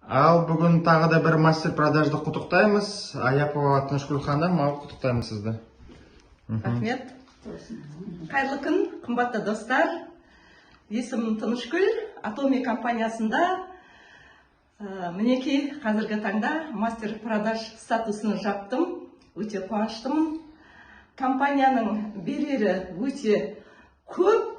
Ал бүгін тағы да бір мастер продажды құттықтаймыз. Аяпова Тынышкүл ханым, ал құттықтаймыз сізді. Рахмет. Қайырлы күн, қымбатты достар. Есімім Тынышкүл, Atomy компаниясында мінекей қазіргі таңда мастер продаж статусын жаптым. Өте қуаныштымын. Компанияның берері өте көп.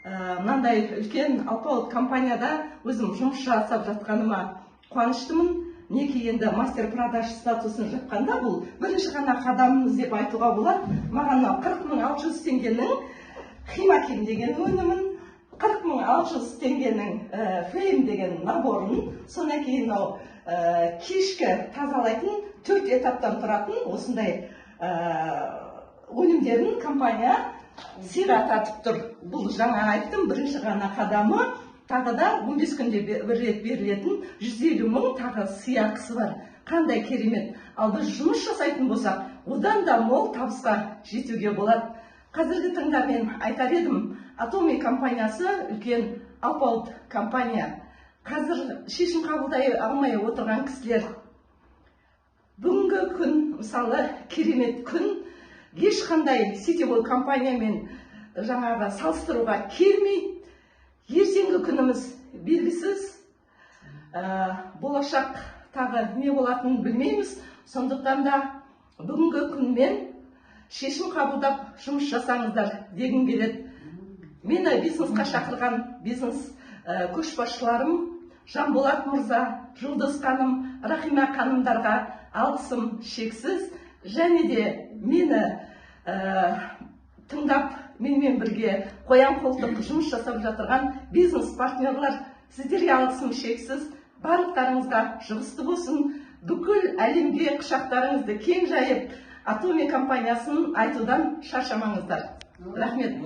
Мынандай үлкен алпауыт компанияда өзім жұмыс жасап жатқаныма қуаныштымын. Мінекей енді мастер продаж статусын жапқанда бұл бірінші ғана қадамымыз деп айтуға болады. Маған 40.600 теңгенің Химакин деген өнімін, 40.600 теңгенің Фейм деген наборын, сонан кейін кешкі тазалайтын 4 этаптан тұратын осындай өнімдерін компания сыйға тартып тұр. Бұл жаңа айттым, бірінші ғана қадамы. Тағы да 15 күнде бір рет берілетін 150 мың тағы сыйақысы бар. Қандай керемет. Ал біз жұмыс жасайтын болсақ, одан да мол табысқа жетуге болады. Қазіргі таңда мен айтар едім, Atomy компаниясы үлкен алпауыт компания. Қазір шешім қабылдай алмай отырған кісілер. Бүгінгі күн, мысалы, керемет күн. Ешқандай сетевой компаниямен жаңағы салыстыруға келмей, ертеңгі күніміз белгісіз, болашақ тағы не болатынын білмейміз. Сондықтан да бүгінгі күнмен шешім қабылдап жұмыс жасаңыздар дегім келеді. Мені бизнесқа шақырған бизнес көшбасшыларым Жанболат мырза, Жұлдыз ханым, Рахима ханымдарға алғысым шексіз. Және де мені тыңдап, менімен бірге қоян қолтық жұмыс жасап жатырған бизнес партнерлар, сіздерге алғысым шексіз. Барлықтарыңызға жұғысты болсын. Бүкіл әлемге құшақтарыңызды кең жайып, Atomy компаниясын айтудан шаршамаңыздар. Рахмет.